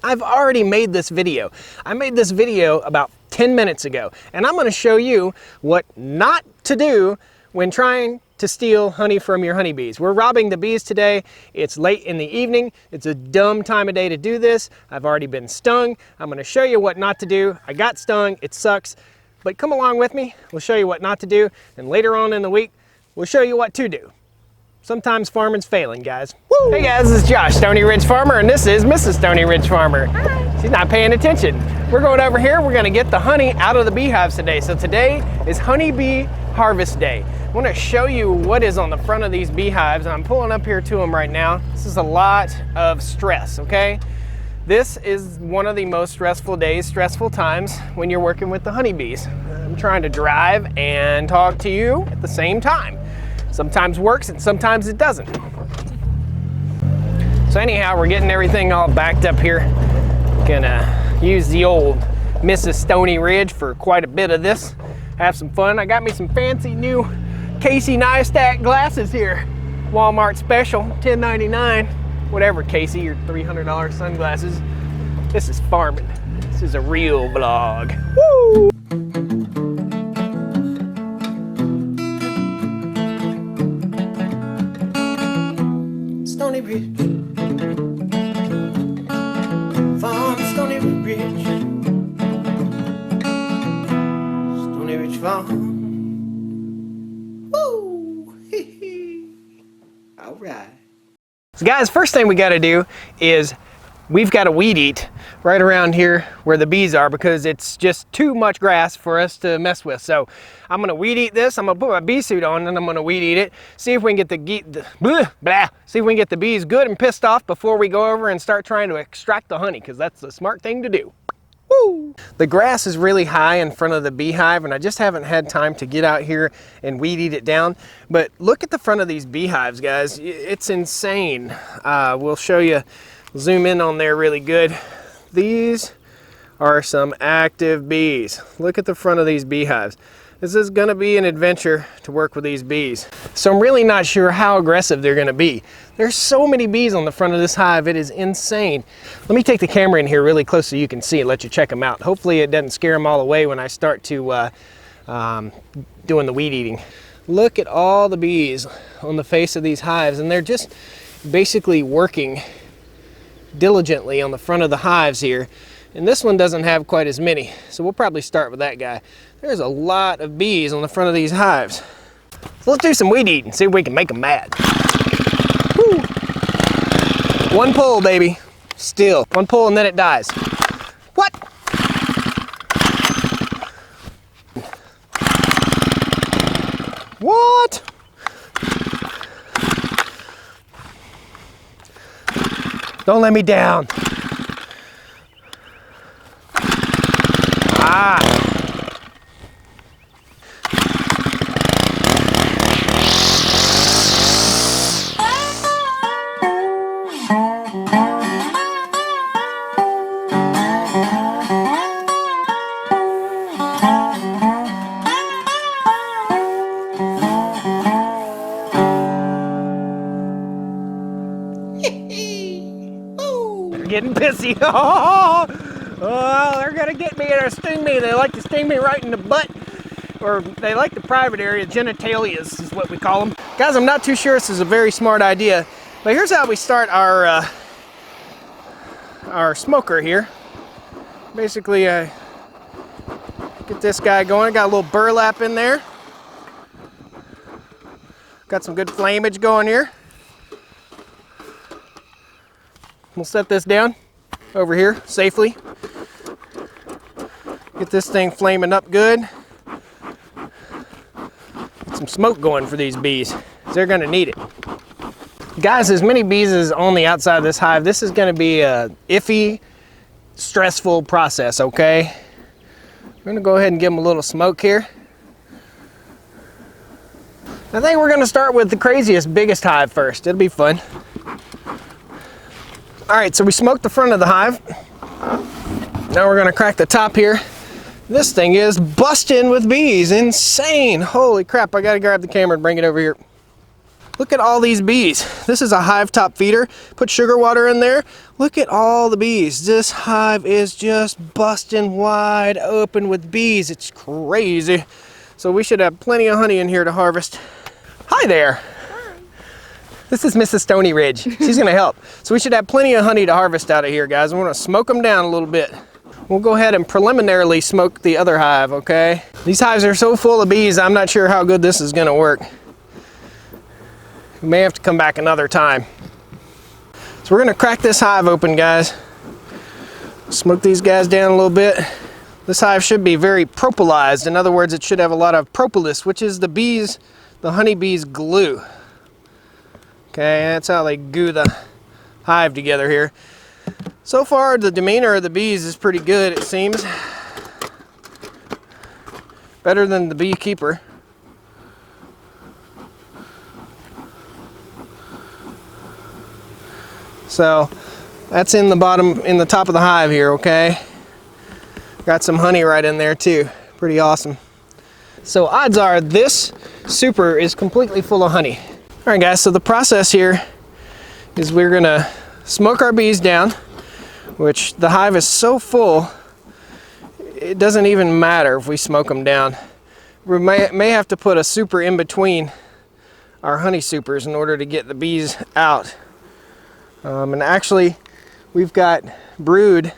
I've already made this video. I made this video about 10 minutes ago, and I'm going to show you what not to do when trying to steal honey from your honeybees. We're robbing the bees today. It's late in the evening. It's a dumb time of day to do this. I've already been stung. I'm going to show you what not to do. I got stung. It sucks. But come along with me. We'll show you what not to do. And later on in the week, we'll show you what to do. Sometimes farming's failing, guys. Woo! Hey guys, this is Josh, Stoney Ridge Farmer, and this is Mrs. Stoney Ridge Farmer. Hi. She's not paying attention. We're going over here. We're going to get the honey out of the beehives today. So today is honeybee harvest day. I want to show you what is on the front of these beehives. I'm pulling up here to them right now. This is a lot of stress, okay? This is one of the most stressful days, stressful times when you're working with the honeybees. I'm trying to drive and talk to you at the same time. Sometimes works and sometimes it doesn't. So anyhow, we're getting everything all backed up here. Gonna use the old Mrs. Stoney Ridge for quite a bit of this. Have some fun. I got me some fancy new Casey Neistat glasses here. Walmart special, $10.99. Whatever, Casey, your $300 sunglasses. This is farming. This is a real vlog. Woo! Stoney Ridge. Farm, Stoney Ridge. Stoney Ridge Farm. Woo! All right. So guys, first thing we got to do is we've got to weed eat right around here where the bees are because it's just too much grass for us to mess with. So I'm going to weed eat this. I'm going to put my bee suit on and I'm going to weed eat it. See if we can get see if we can get the bees good and pissed off before we go over and start trying to extract the honey, because that's the smart thing to do. Woo! The grass is really high in front of the beehive and I just haven't had time to get out here and weed eat it down. But look at the front of these beehives, guys. It's insane. We'll show you, zoom in on there really good. These are some active bees. Look at the front of these beehives. This is going to be an adventure to work with these bees. So I'm really not sure how aggressive they're going to be. There's so many bees on the front of this hive, it is insane. Let me take the camera in here really close so you can see and let you check them out. Hopefully it doesn't scare them all away when I start to doing the weed eating. Look at all the bees on the face of these hives, and they're just basically working diligently on the front of the hives here. And this one doesn't have quite as many, so we'll probably start with that guy. There's a lot of bees on the front of these hives. So let's do some weed eating, see if we can make them mad. Woo. One pull, baby. Still. One pull and then it dies. What? What? Don't let me down. Ah. They're getting pissy. Oh, they're gonna get me or sting me. They like to sting me right in the butt, or they like the private area. Genitalia is what we call them. Guys, I'm not too sure this is a very smart idea, but here's how we start our smoker here. Basically, get this guy going. Got a little burlap in there. Got some good flamage going here. We'll set this down over here safely. Get this thing flaming up good. Get some smoke going for these bees. They're gonna need it. Guys, as many bees as on the outside of this hive, this is gonna be a iffy, stressful process, okay? We're gonna go ahead and give them a little smoke here. I think we're gonna start with the craziest, biggest hive first. It'll be fun. All right, so we smoked the front of the hive. Now we're gonna crack the top here. This thing is busting with bees, insane. Holy crap, I gotta grab the camera and bring it over here. Look at all these bees. This is a hive top feeder. Put sugar water in there. Look at all the bees. This hive is just busting wide open with bees. It's crazy. So we should have plenty of honey in here to harvest. Hi there. Hi. This is Mrs. Stoney Ridge. She's gonna help. So we should have plenty of honey to harvest out of here, guys. We're gonna smoke them down a little bit. We'll go ahead and preliminarily smoke the other hive, okay? These hives are so full of bees, I'm not sure how good this is gonna work. We may have to come back another time. So we're gonna crack this hive open, guys. Smoke these guys down a little bit. This hive should be very propolized. In other words, it should have a lot of propolis, which is the bees, the honeybees' glue. Okay, that's how they glue the hive together here. So far, the demeanor of the bees is pretty good, it seems. Better than the beekeeper. So that's in the bottom, in the top of the hive here, okay? Got some honey right in there too. Pretty awesome. So odds are this super is completely full of honey. All right, guys, so the process here is we're gonna smoke our bees down, which the hive is so full, it doesn't even matter if we smoke them down. We may have to put a super in between our honey supers in order to get the bees out. And actually, we've got brood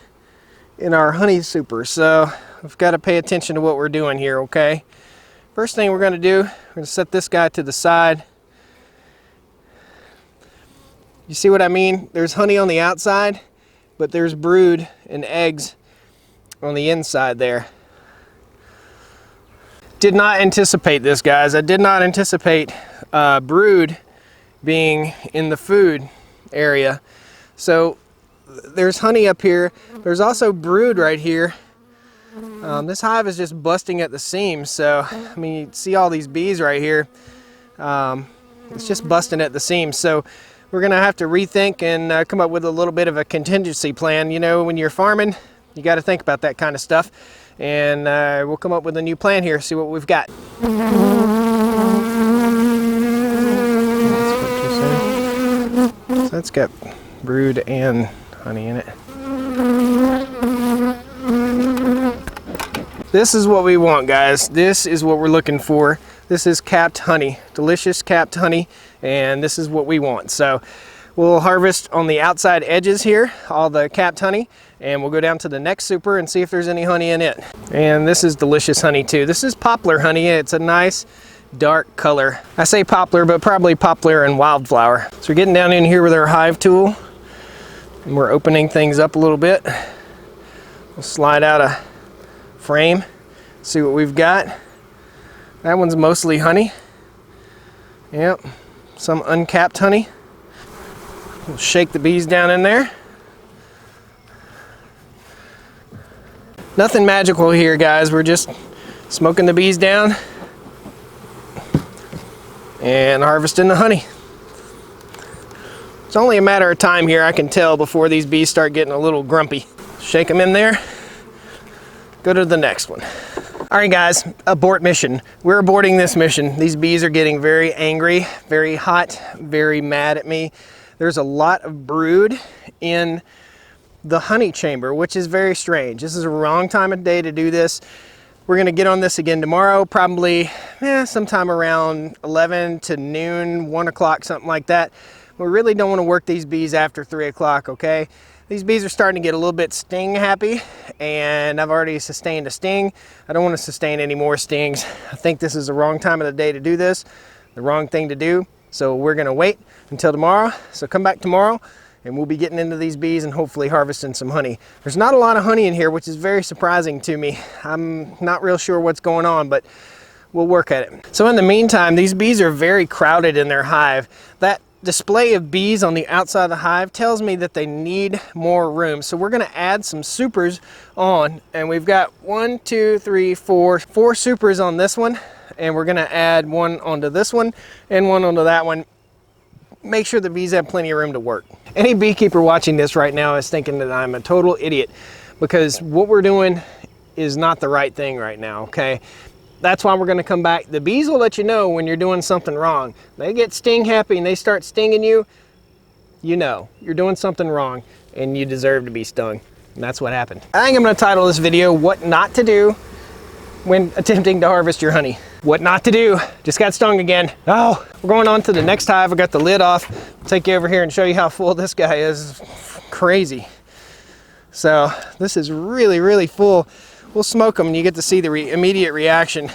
in our honey super, so we've got to pay attention to what we're doing here, okay? First thing we're gonna do, we're gonna set this guy to the side. You see what I mean? There's honey on the outside, but there's brood and eggs on the inside there. Did not anticipate this, guys. I did not anticipate brood being in the food area. So there's honey up here. There's also brood right here. This hive is just busting at the seams. So, I mean, you see all these bees right here. It's just busting at the seams. So we're gonna have to rethink and come up with a little bit of a contingency plan. You know, when you're farming, you got to think about that kind of stuff. And we'll come up with a new plan here, see what we've got. So that's got brood and honey in it. This is what we want, guys. This is what we're looking for. This is capped honey, delicious capped honey, and this is what we want. So we'll harvest on the outside edges here, all the capped honey, and we'll go down to the next super and see if there's any honey in it. And this is delicious honey too. This is poplar honey. It's a nice dark color. I say poplar, but probably poplar and wildflower. So we're getting down in here with our hive tool, and we're opening things up a little bit. We'll slide out a frame, see what we've got. That one's mostly honey. Yep, some uncapped honey. We'll shake the bees down in there. Nothing magical here, guys. We're just smoking the bees down and harvesting the honey. It's only a matter of time here, I can tell, before these bees start getting a little grumpy. Shake them in there. Go to the next one. All right, guys, abort mission. We're aborting this mission. These bees are getting very angry, very hot, very mad at me. There's a lot of brood in the honey chamber, which is very strange. This is a wrong time of day to do this. We're gonna get on this again tomorrow, probably sometime around 11 to noon, 1 o'clock, something like that. We really don't wanna work these bees after 3 o'clock, okay? These bees are starting to get a little bit sting happy, and I've already sustained a sting. I don't want to sustain any more stings. I think this is the wrong time of the day to do this, the wrong thing to do. So we're gonna wait until tomorrow. So come back tomorrow and we'll be getting into these bees and hopefully harvesting some honey. There's not a lot of honey in here, which is very surprising to me. I'm not real sure what's going on, but we'll work at it. So in the meantime, these bees are very crowded in their hive. That display of bees on the outside of the hive tells me that they need more room. So we're gonna add some supers on, and we've got 1, 2, 3, 4 supers on this one, and we're gonna add one onto this one and one onto that one. Make sure the bees have plenty of room to work. Any beekeeper watching this right now is thinking that I'm a total idiot, because what we're doing is not the right thing right now, okay? that's why we're going to come back. The bees will let you know when you're doing something wrong. They get sting happy and they start stinging you, you know you're doing something wrong and you deserve to be stung. And that's what happened. I think I'm going to title this video, What Not to Do When Attempting to Harvest Your Honey. What not to do. Just got stung again. Oh, we're going on to the next hive. I got the lid off. I'll take you over here and show you how full this guy is. Crazy. So this is really, really full. We'll smoke them and you get to see the immediate reaction.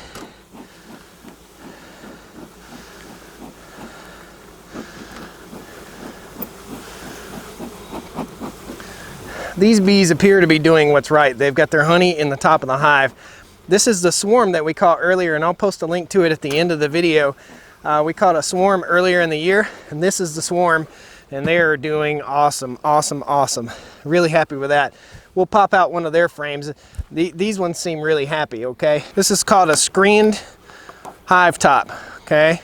These bees appear to be doing what's right. They've got their honey in the top of the hive. This is the swarm that we caught earlier, and I'll post a link to it at the end of the video. We caught a swarm earlier in the year, and this is the swarm, and they are doing awesome, awesome, awesome. Really happy with that. We'll pop out one of their frames. These ones seem really happy, okay? This is called a screened hive top, okay?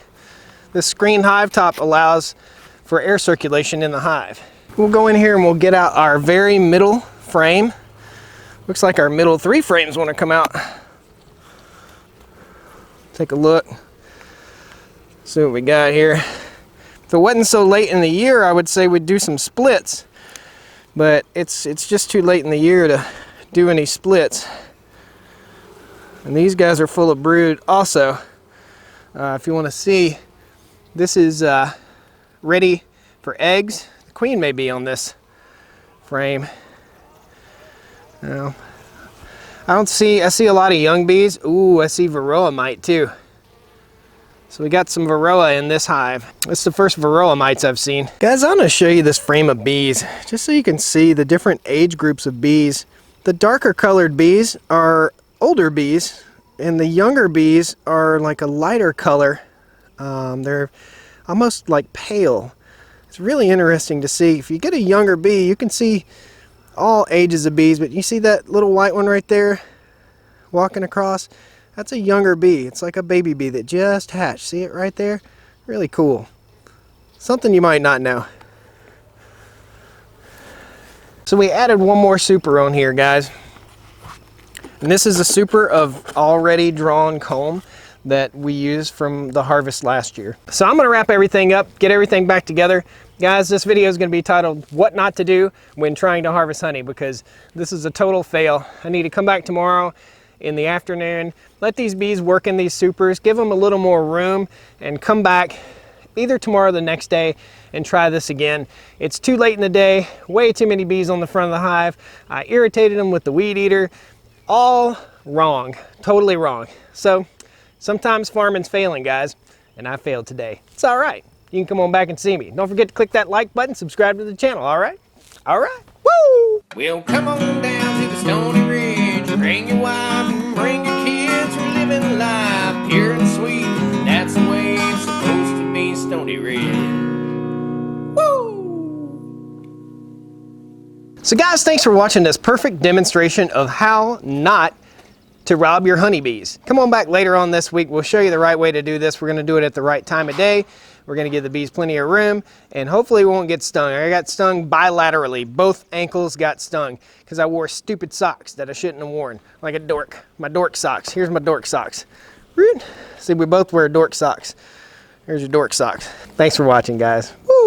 This screened hive top allows for air circulation in the hive. We'll go in here and we'll get out our very middle frame. Looks like our middle 3 frames want to come out. Take a look. See what we got here. If it wasn't so late in the year, I would say we'd do some splits. But it's just too late in the year to do any splits. And these guys are full of brood also. If you want to see, this is ready for eggs. The queen may be on this frame. Now, I see a lot of young bees. Ooh, I see varroa mite too. So we got some varroa in this hive. This is the first varroa mites I've seen. Guys, I'm gonna show you this frame of bees, just so you can see the different age groups of bees. The darker colored bees are older bees, and the younger bees are like a lighter color. They're almost like pale. It's really interesting to see. If you get a younger bee, you can see all ages of bees, but you see that little white one right there walking across? That's a younger bee. It's like a baby bee that just hatched. See it right there? Really cool. Something you might not know. So we added one more super on here, guys. And this is a super of already drawn comb that we used from the harvest last year. So I'm gonna wrap everything up, get everything back together. Guys, this video is gonna be titled, What Not to Do When Trying to Harvest Honey, because this is a total fail. I need to come back tomorrow in the afternoon, let these bees work in these supers, give them a little more room, and come back either tomorrow or the next day and try this again. It's too late in the day, way too many bees on the front of the hive. I irritated them with the weed eater. All wrong, totally wrong. So sometimes farming's failing, guys, and I failed today. It's all right. You can come on back and see me. Don't forget to click that like button, subscribe to the channel, all right? All right, woo! Well, come on down to the Stoney Ridge, bring your wife and bring your kids, we're living life pure and sweet. That's the way it's supposed to be, Stoney Ridge. Woo! So guys, thanks for watching this perfect demonstration of how not to rob your honeybees. Come on back later on this week. We'll show you the right way to do this. We're gonna do it at the right time of day. We're gonna give the bees plenty of room, and hopefully we won't get stung. I got stung bilaterally. Both ankles got stung because I wore stupid socks that I shouldn't have worn, like a dork. My dork socks. Here's my dork socks. See, we both wear dork socks. Here's your dork socks. Thanks for watching, guys. Woo!